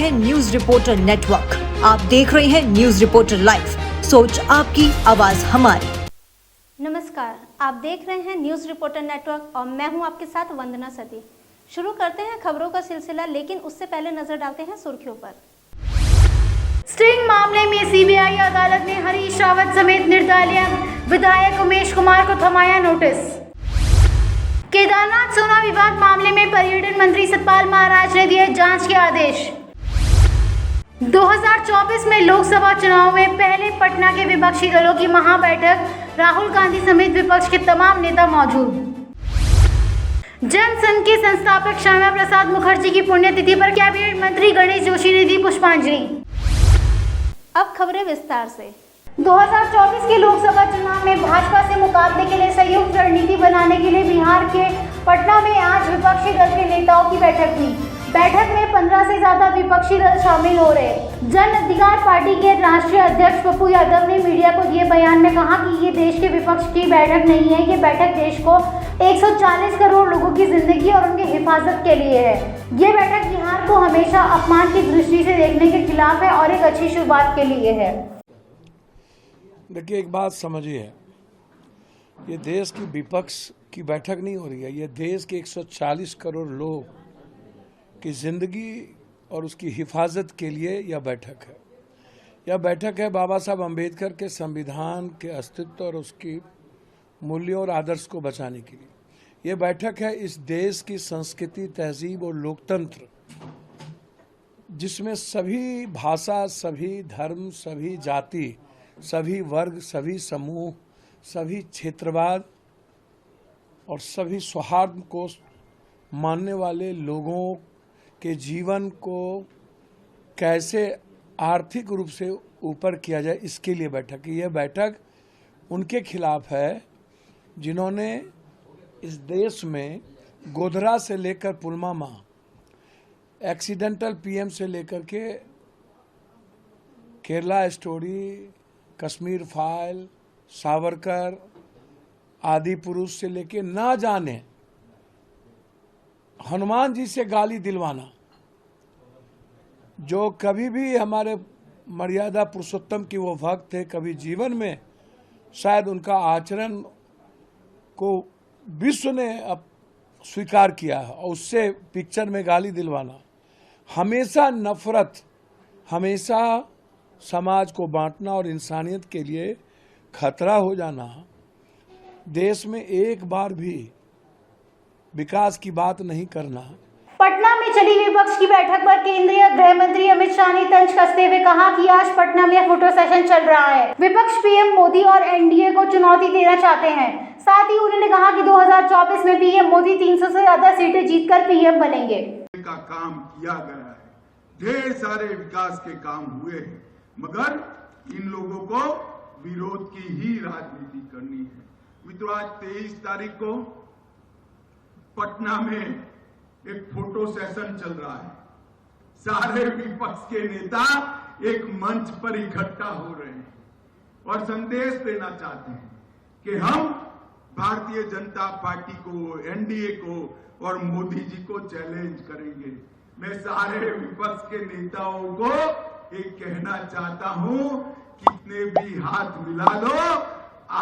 हैं news reporter network. आप देख रहे हैं न्यूज रिपोर्टर लाइव, सोच आपकी, आवाज हमारी। नमस्कार, आप देख रहे हैं न्यूज रिपोर्टर नेटवर्क और मैं हूं आपके साथ वंदना सती। शुरू करते हैं खबरों का सिलसिला, लेकिन उससे पहले नजर डालते हैं सुर्खियों पर। स्टिंग मामले में सीबीआई अदालत ने हरीश रावत समेत निर्दलीय विधायक उमेश कुमार को थमाया नोटिस। केदारनाथ सोना विवाद मामले में पर्यटन मंत्री सतपाल महाराज ने दिए जांच के आदेश। 2024 में लोकसभा चुनाव में पहले पटना के विपक्षी दलों की महाबैठक, राहुल गांधी समेत विपक्ष के तमाम नेता मौजूद। जनसंघ के संस्थापक श्यामा प्रसाद मुखर्जी की पुण्यतिथि पर कैबिनेट मंत्री गणेश जोशी ने दी पुष्पांजलि। अब खबरें विस्तार से। 2024 के लोकसभा चुनाव में भाजपा से मुकाबले के लिए संयुक्त रणनीति बनाने के लिए बिहार के पटना में आज विपक्षी दल के नेताओं की बैठक हुई। बैठक में 15 से ज्यादा विपक्षी दल शामिल हो रहे। जन अधिकार पार्टी के राष्ट्रीय अध्यक्ष पप्पू यादव ने मीडिया को दिए बयान में कहा कि ये देश के विपक्ष की बैठक नहीं है, ये बैठक देश को 140 करोड़ लोगों की जिंदगी और उनकी हिफाजत के लिए है। ये बैठक बिहार को हमेशा अपमान की दृष्टि से देखने के खिलाफ है और एक अच्छी शुरुआत के लिए है। देखिए, एक बात समझिए, ये देश की विपक्ष की बैठक नहीं हो रही है, ये देश के 140 करोड़ लोग की जिंदगी और उसकी हिफाजत के लिए यह बैठक है। यह बैठक है बाबा साहब अम्बेडकर के संविधान के अस्तित्व और उसकी मूल्यों और आदर्श को बचाने के लिए। यह बैठक है इस देश की संस्कृति, तहजीब और लोकतंत्र, जिसमें सभी भाषा, सभी धर्म, सभी जाति, सभी वर्ग, सभी समूह, सभी क्षेत्रवाद और सभी सौहार्द को मानने वाले लोगों के जीवन को कैसे आर्थिक रूप से ऊपर किया जाए, इसके लिए बैठक है। यह बैठक उनके खिलाफ है जिन्होंने इस देश में गोधरा से लेकर पुलवामा, एक्सीडेंटल पीएम से लेकर के केरला स्टोरी, कश्मीर फाइल, सावरकर आदि पुरुष से लेके ना जाने हनुमान जी से गाली दिलवाना, जो कभी भी हमारे मर्यादा पुरुषोत्तम की वो भक्त थे, कभी जीवन में शायद उनका आचरण को विश्व ने अब स्वीकार किया है, और उससे पिक्चर में गाली दिलवाना, हमेशा नफरत, हमेशा समाज को बांटना और इंसानियत के लिए खतरा हो जाना, देश में एक बार भी विकास की बात नहीं करना। पटना में चली विपक्ष की बैठक पर केंद्रीय गृह मंत्री अमित शाह ने तंज कसते हुए कहा कि आज पटना में फोटो सेशन चल रहा है। विपक्ष पीएम मोदी और एनडीए को चुनौती देना चाहते हैं। साथ ही उन्होंने कहा कि 2024 में पीएम मोदी 300 से ज्यादा सीटें जीतकर पीएम बनेंगे। का काम किया गया है, ढेर सारे विकास के काम हुए हैं, मगर इन लोगों को विरोध की ही राजनीति करनी है। मित्रों, आज 23 तारीख को पटना में एक फोटो सेशन चल रहा है। सारे विपक्ष के नेता एक मंच पर इकट्ठा हो रहे हैं और संदेश देना चाहते हैं कि हम भारतीय जनता पार्टी को, एनडीए को और मोदी जी को चैलेंज करेंगे। मैं सारे विपक्ष के नेताओं को एक कहना चाहता हूं, कितने भी हाथ मिला लो,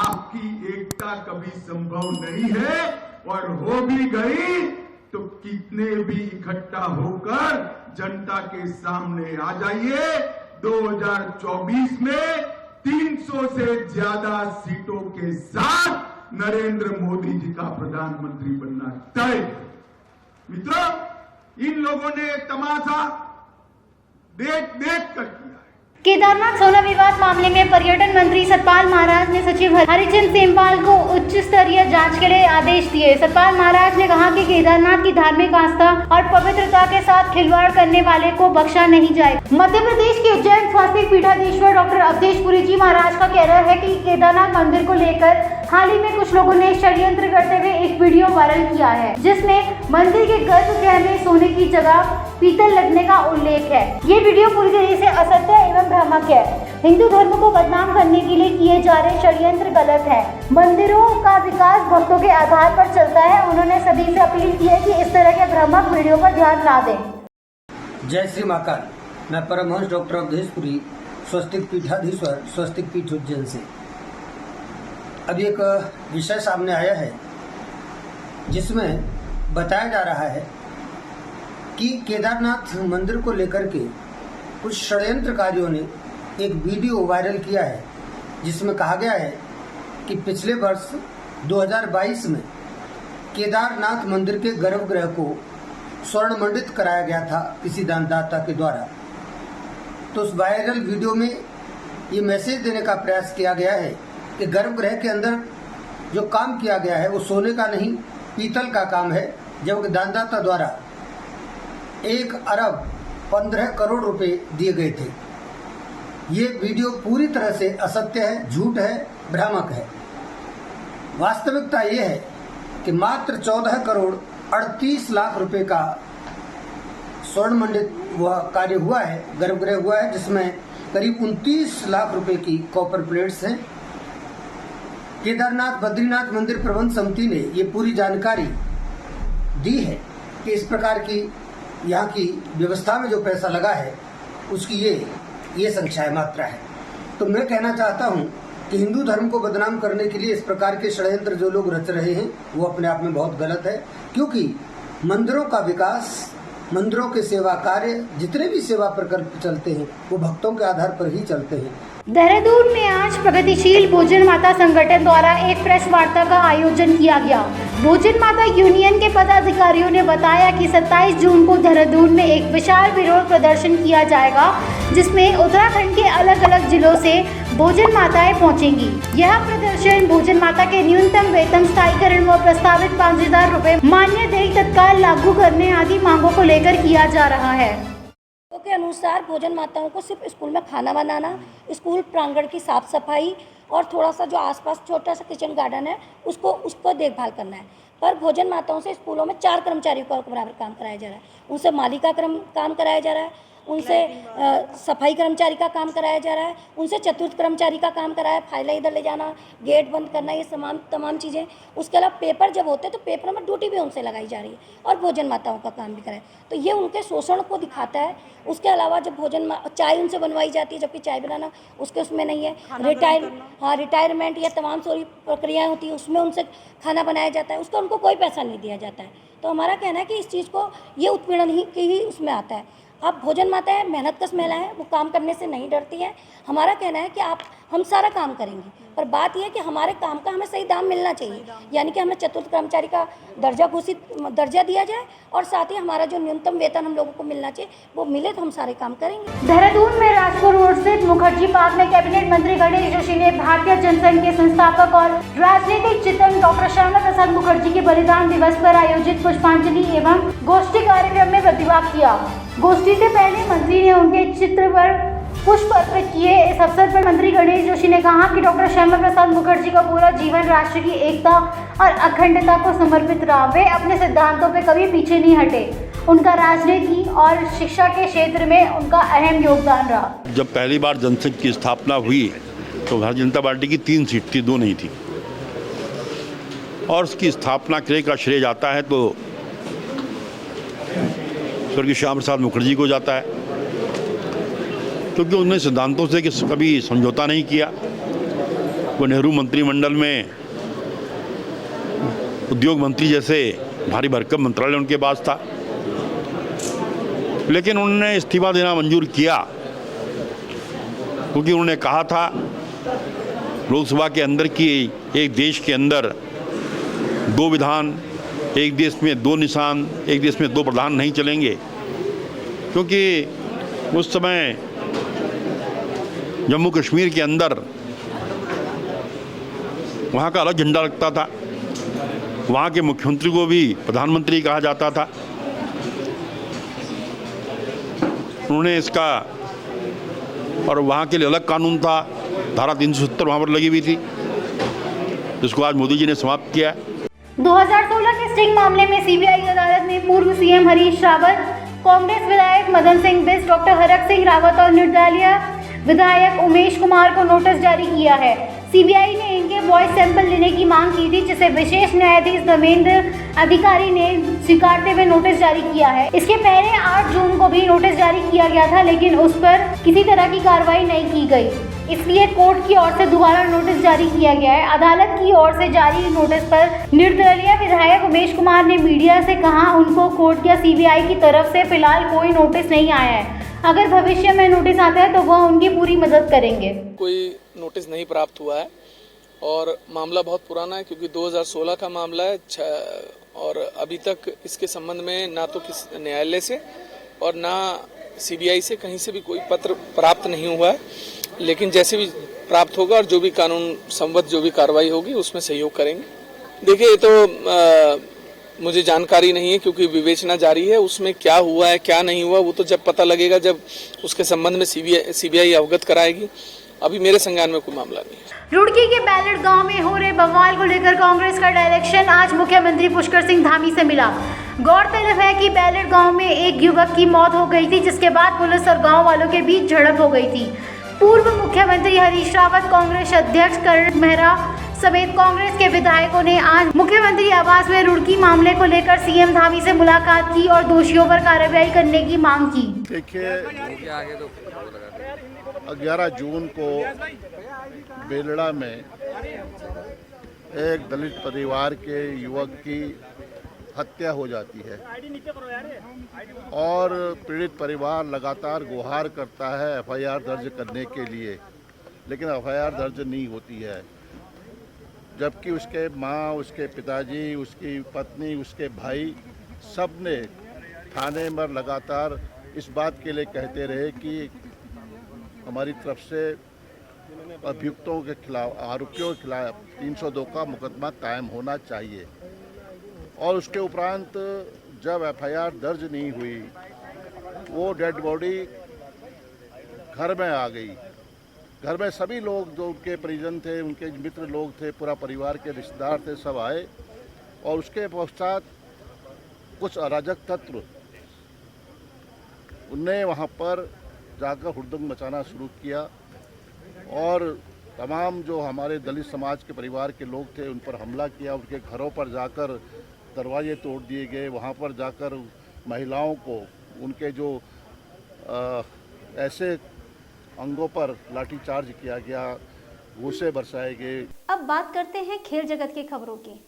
आपकी एकता कभी संभव नहीं है, और हो भी गई तो कितने भी इकट्ठा होकर जनता के सामने आ जाइए। 2024 में 300 से ज्यादा सीटों के साथ नरेंद्र मोदी जी का प्रधानमंत्री बनना तय। मित्रों, इन लोगों ने तमाशा देख कर किया। केदारनाथ सोना विवाद मामले में पर्यटन मंत्री सतपाल महाराज ने सचिव हरिचंद सेमवाल को उच्च स्तरीय जांच के लिए आदेश दिए। सतपाल महाराज ने कहा कि केदारनाथ की धार्मिक आस्था और पवित्रता के साथ खिलवाड़ करने वाले को बख्शा नहीं जाएगा। मध्य प्रदेश के उज्जैन स्वास्तिक पीठाधीश्वर डॉक्टर अवधेश पुरी जी महाराज का कहना है कि केदारनाथ मंदिर को लेकर हाल ही में कुछ लोगों ने षड्यंत्र करते हुए एक वीडियो वायरल किया है, जिसमें मंदिर के गर्भगृह में सोने की जगह पीतल लगने का उल्लेख है। ये वीडियो पूरी तरह से असत्य एवं भ्रामक है। हिंदू धर्म को बदनाम करने के लिए किए जा रहे षड्यंत्र गलत है। मंदिरों का विकास भक्तों के आधार पर चलता है। उन्होंने सभी से अपील की है कि इस तरह के भ्रामक वीडियो पर ध्यान ना दें। जय श्री महाकाल। मैं परमहंस डॉक्टर अवधेशपुरी, स्वस्तिक पीठाधीश्वर, स्वस्तिक पीठ उज्जैन से। अभी एक विषय सामने आया है जिसमें बताया जा रहा है कि केदारनाथ मंदिर को लेकर के कुछ षड्यंत्रकारियों ने एक वीडियो वायरल किया है जिसमें कहा गया है कि पिछले वर्ष 2022 में केदारनाथ मंदिर के गर्भगृह को स्वर्ण मंडित कराया गया था किसी दानदाता के द्वारा। तो उस वायरल वीडियो में ये मैसेज देने का प्रयास किया गया है कि गर्भगृह के अंदर जो काम किया गया है वो सोने का नहीं पीतल का काम है, जबकि दानदाता द्वारा 1 अरब 15 करोड़ रुपए दिए गए थे। ये वीडियो पूरी तरह से असत्य है, झूठ है, भ्रामक है। वास्तविकता ये है कि मात्र 14 करोड़ 38 लाख रुपए का स्वर्ण मंडित वह कार्य हुआ है, गर्भगृह हुआ है, जिसमें करीब 29 लाख रुपए की कॉपर प्लेट्स हैं। केदारनाथ बद्रीनाथ मंदिर प्रबंध समिति ने ये पूरी जानकारी दी है कि इस प्रकार की यहाँ की व्यवस्था में जो पैसा लगा है उसकी ये संख्या मात्रा है। तो मैं कहना चाहता हूँ कि हिंदू धर्म को बदनाम करने के लिए इस प्रकार के षड्यंत्र जो लोग रच रहे हैं वो अपने आप में बहुत गलत है, क्योंकि मंदिरों का विकास, मंदिरों के सेवा कार्य, जितने भी सेवा प्रकल्प चलते हैं वो भक्तों के आधार पर ही चलते हैं। देहरादून में आज प्रगतिशील भोजन माता संगठन द्वारा एक प्रेस वार्ता का आयोजन किया गया। भोजन माता यूनियन के पदाधिकारियों ने बताया कि 27 जून को देहरादून में एक विशाल विरोध प्रदर्शन किया जाएगा, जिसमें उत्तराखंड के अलग अलग जिलों से भोजन माताएं पहुंचेंगी। यह प्रदर्शन भोजन माता के न्यूनतम वेतन स्थायीकरण व प्रस्तावित 5000 रुपए मान्य देय तत्काल लागू करने आदि मांगों को लेकर किया जा रहा है। के अनुसार भोजन माताओं को सिर्फ स्कूल में खाना बनाना, स्कूल प्रांगण की साफ सफाई और थोड़ा सा जो आसपास छोटा सा किचन गार्डन है उसको देखभाल करना है। पर भोजन माताओं से स्कूलों में 4 कर्मचारियों का बराबर काम कराया जा रहा है। उनसे माली का काम कराया जा रहा है, उनसे सफाई कर्मचारी का काम कराया जा रहा है, उनसे चतुर्थ कर्मचारी का काम कराया, फाइलें इधर ले जाना, गेट बंद करना, ये तमाम चीज़ें। उसके अलावा पेपर जब होते हैं तो पेपर में ड्यूटी भी उनसे लगाई जा रही है और भोजन माताओं का काम भी कराए, तो ये उनके शोषण को दिखाता है। उसके अलावा जब चाय उनसे बनवाई जाती है, जबकि चाय बनाना उसमें नहीं है। रिटायरमेंट या तमाम सारी प्रक्रियाएँ होती है, उसमें उनसे खाना बनाया जाता है, उसका उनको कोई पैसा नहीं दिया जाता है। तो हमारा कहना है कि इस चीज़ को ये उत्पीड़न ही उसमें आता है। आप भोजन माता है, मेहनतकश महिला है, वो काम करने से नहीं डरती है। हमारा कहना है कि हम सारा काम करेंगे, पर बात यह है कि हमारे काम का हमें सही दाम मिलना चाहिए, यानी कि हमें चतुर्थ कर्मचारी का दर्जा दिया जाए और साथ ही हमारा जो न्यूनतम वेतन हम लोगों को मिलना चाहिए वो मिले, तो हम सारे काम करेंगे। देहरादून में राजपुर रोड स्थित मुखर्जी पार्क में कैबिनेट मंत्री गणेश जोशी ने भारतीय जनसंघ के संस्थापक और राजनीतिक चिंतन डॉक्टर श्यामा प्रसाद मुखर्जी के बलिदान दिवस पर आयोजित पुष्पांजलि एवं गोष्ठी कार्यक्रम में प्रतिभाग किया। गोष्ठी से पहले मंत्री ने उनके चित्र पर पुष्प अर्पित किए। इस अवसर पर मंत्री गणेश जोशी ने कहा कि डॉक्टर श्यामा प्रसाद मुखर्जी का पूरा जीवन राष्ट्र की एकता और अखंडता को समर्पित रहा। वे अपने सिद्धांतों पे कभी पीछे नहीं हटे। उनका राजनीति और शिक्षा के क्षेत्र में उनका अहम योगदान रहा। जब पहली बार जनसंघ की स्थापना हुई तो भारतीय जनता पार्टी की 3 सीट थी, 2 नहीं थी, और उसकी स्थापना का श्रेय जाता है तो स्वर्गीय श्यामा प्रसाद मुखर्जी को जाता है, क्योंकि उन्होंने सिद्धांतों से कभी समझौता नहीं किया। वो नेहरू मंत्रिमंडल में उद्योग मंत्री जैसे भारी भरकम मंत्रालय उनके पास था, लेकिन उन्होंने इस्तीफा देना मंजूर किया, क्योंकि उन्होंने कहा था लोकसभा के अंदर कि एक देश के अंदर 2 विधान, एक देश में 2 निशान, एक देश में 2 प्रधान नहीं चलेंगे, क्योंकि उस समय जम्मू कश्मीर के अंदर वहाँ का अलग झंडा लगता था, वहाँ के मुख्यमंत्री को भी प्रधानमंत्री कहा जाता था। उन्होंने इसका, और वहाँ के लिए अलग कानून था, धारा 370 वहाँ पर लगी हुई थी, जिसको आज मोदी जी ने समाप्त किया। 2016 के स्टिंग मामले में सीबीआई अदालत ने पूर्व सीएम हरीश रावत, कांग्रेस विधायक मदन सिंह बिष्ट, डॉक्टर हरक सिंह रावत और निर्दलीय विधायक उमेश कुमार को नोटिस जारी किया है। सीबीआई ने इनके वॉइस सैंपल लेने की मांग की थी, जिसे विशेष न्यायाधीश धर्मेंद्र अधिकारी ने स्वीकारते हुए नोटिस जारी किया है। इसके पहले 8 जून को भी नोटिस जारी किया गया था, लेकिन उस पर किसी तरह की कार्रवाई नहीं की गई, इसलिए कोर्ट की ओर से दोबारा नोटिस जारी किया गया है। अदालत की ओर से जारी नोटिस पर निर्दलीय विधायक उमेश कुमार ने मीडिया से कहा उनको कोर्ट या सीबीआई की तरफ से फिलहाल कोई नोटिस नहीं आया है। अगर भविष्य में नोटिस आता है तो वह उनकी पूरी मदद करेंगे। कोई नोटिस नहीं प्राप्त हुआ है और मामला बहुत पुराना है, क्योंकि 2016 का मामला है और अभी तक इसके संबंध में ना तो किस न्यायालय से और ना सीबीआई से कहीं से भी कोई पत्र प्राप्त नहीं हुआ है। लेकिन जैसे भी प्राप्त होगा और जो भी कानून संबद्ध जो भी कार्रवाई होगी उसमें सहयोग करेंगे। देखिए, ये तो मुझे जानकारी नहीं है, क्योंकि विवेचना जारी है। उसमें क्या हुआ है क्या नहीं हुआ वो तो जब पता लगेगा, जब उसके संबंध में सीबीआई अवगत कराएगी। अभी मेरे संज्ञान में कोई मामला नहीं है। रुड़की के बैलेट गांव में हो रहे बवाल को लेकर कांग्रेस का डायरेक्शन आज मुख्यमंत्री पुष्कर सिंह धामी से मिला। गौरतलब है कि बैलेट गांव में एक युवक की मौत हो गई थी, जिसके बाद पुलिस और गांव वालों के बीच झड़प हो गई थी। पूर्व मुख्यमंत्री हरीश रावत, कांग्रेस अध्यक्ष करण मेहरा समेत कांग्रेस के विधायकों ने आज मुख्यमंत्री आवास में रुड़की मामले को लेकर सीएम धामी से मुलाकात की और दोषियों पर कार्रवाई करने की मांग की। देखिए, 11 जून को बेलड़ा में एक दलित परिवार के युवक की हत्या हो जाती है और पीड़ित परिवार लगातार गुहार करता है एफआईआर दर्ज करने के लिए, लेकिन एफआईआर दर्ज नहीं होती है। जबकि उसके माँ, उसके पिताजी, उसकी पत्नी, उसके भाई सब ने थाने में लगातार इस बात के लिए कहते रहे कि हमारी तरफ से अभियुक्तों के खिलाफ, आरोपियों के खिलाफ 302 का मुकदमा कायम होना चाहिए। और उसके उपरांत जब एफआईआर दर्ज नहीं हुई, वो डेड बॉडी घर में आ गई। घर में सभी लोग जो उनके परिजन थे, उनके मित्र लोग थे, पूरा परिवार के रिश्तेदार थे, सब आए और उसके पश्चात कुछ अराजक तत्व उनने वहाँ पर जाकर हुड़दंग मचाना शुरू किया और तमाम जो हमारे दलित समाज के परिवार के लोग थे उन पर हमला किया। उनके घरों पर जाकर दरवाजे तोड़ दिए गए, वहाँ पर जाकर महिलाओं को उनके जो ऐसे अंगों पर लाठीचार्ज किया गया, घूंसे बरसाए गए। अब बात करते हैं खेल जगत की खबरों की।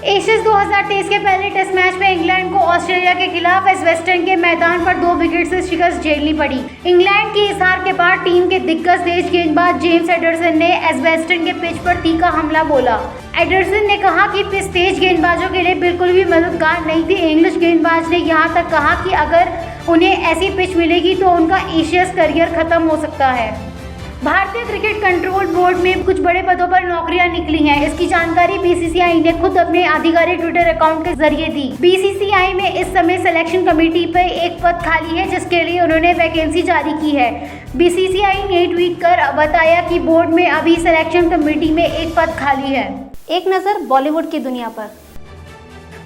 एशियंस 2023 के पहले टेस्ट मैच में इंग्लैंड को ऑस्ट्रेलिया के खिलाफ एजबेस्टन के मैदान पर 2 विकेट से शिकस्त झेलनी पड़ी। इंग्लैंड की इस हार के बाद टीम के दिग्गज तेज गेंदबाज जेम्स एडरसन ने एजबेस्टन के पिच पर तीखा हमला बोला। एडरसन ने कहा कि पिच तेज गेंदबाजों के लिए बिल्कुल भी मददगार नहीं थी। इंग्लिश गेंदबाज ने यहाँ तक कहा कि अगर उन्हें ऐसी पिच मिलेगी तो उनका एशियस करियर खत्म हो सकता है। भारतीय क्रिकेट कंट्रोल बोर्ड में कुछ बड़े पदों पर नौकरियां निकली हैं। इसकी जानकारी बीसीसीआई ने खुद अपने आधिकारिक ट्विटर अकाउंट के जरिए दी। बीसीसीआई में इस समय सिलेक्शन कमेटी पर एक पद खाली है, जिसके लिए उन्होंने वैकेंसी जारी की है। बीसीसीआई ने ट्वीट कर बताया कि बोर्ड में अभी सिलेक्शन कमेटी में एक पद खाली है। एक नजर बॉलीवुड की दुनिया पर।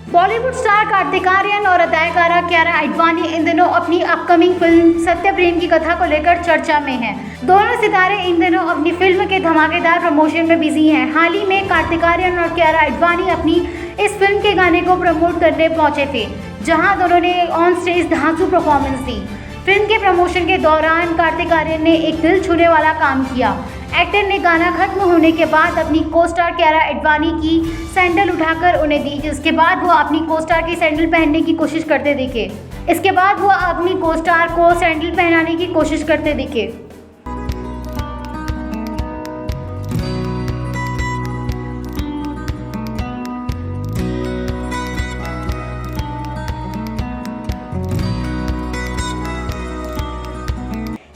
बॉलीवुड स्टार कार्तिक आर्यन और अदाकारा कियारा आडवाणी इन दिनों अपनी अपकमिंग फिल्म सत्य प्रेम की कथा को लेकर चर्चा में हैं। दोनों सितारे इन दिनों अपनी फिल्म के धमाकेदार प्रमोशन में बिजी हैं। हाल ही में कार्तिक आर्यन और कियारा आडवाणी अपनी इस फिल्म के गाने को प्रमोट करने पहुंचे थे, जहां दोनों ने ऑन स्टेज धांसू परफॉर्मेंस दी। फिल्म के प्रमोशन के दौरान कार्तिक आर्यन ने एक दिल छूने वाला काम किया। एक्टर ने गाना खत्म होने के बाद अपनी को स्टार कियारा आडवाणी की सैंडल उठाकर उन्हें दी, जिसके बाद वो अपनी को स्टार की सैंडल पहनने की कोशिश करते दिखे। इसके बाद वो अपनी को स्टार को सैंडल पहनाने की कोशिश करते दिखे।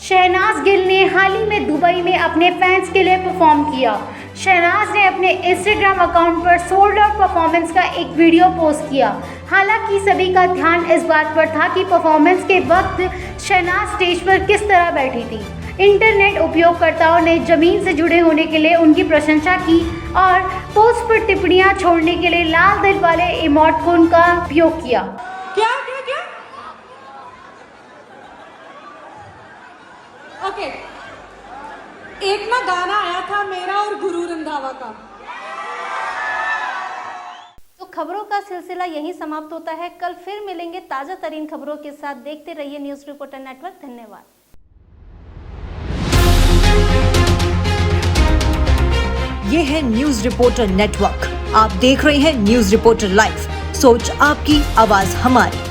शहनाज गिल ने हाल ही में दुबई में अपने फैंस के लिए परफॉर्म किया। शहनाज ने अपने इंस्टाग्राम अकाउंट पर सोल्ड आउट परफॉर्मेंस का एक वीडियो पोस्ट किया। हालांकि सभी का ध्यान इस बात पर था कि परफॉर्मेंस के वक्त शहनाज स्टेज पर किस तरह बैठी थी। इंटरनेट उपयोगकर्ताओं ने जमीन से जुड़े होने के लिए उनकी प्रशंसा की और पोस्ट पर टिप्पणियां छोड़ने के लिए लाल दिल वाले इमोटिकॉन का उपयोग किया। ओके, एक ना गाना आया था मेरा और गुरु रंधावा का। तो खबरों का सिलसिला यहीं समाप्त होता है। कल फिर मिलेंगे ताजा तरीन खबरों के साथ। देखते रहिए न्यूज रिपोर्टर नेटवर्क। धन्यवाद। ये है न्यूज रिपोर्टर नेटवर्क। आप देख रहे हैं न्यूज रिपोर्टर लाइव। सोच आपकी, आवाज हमारी।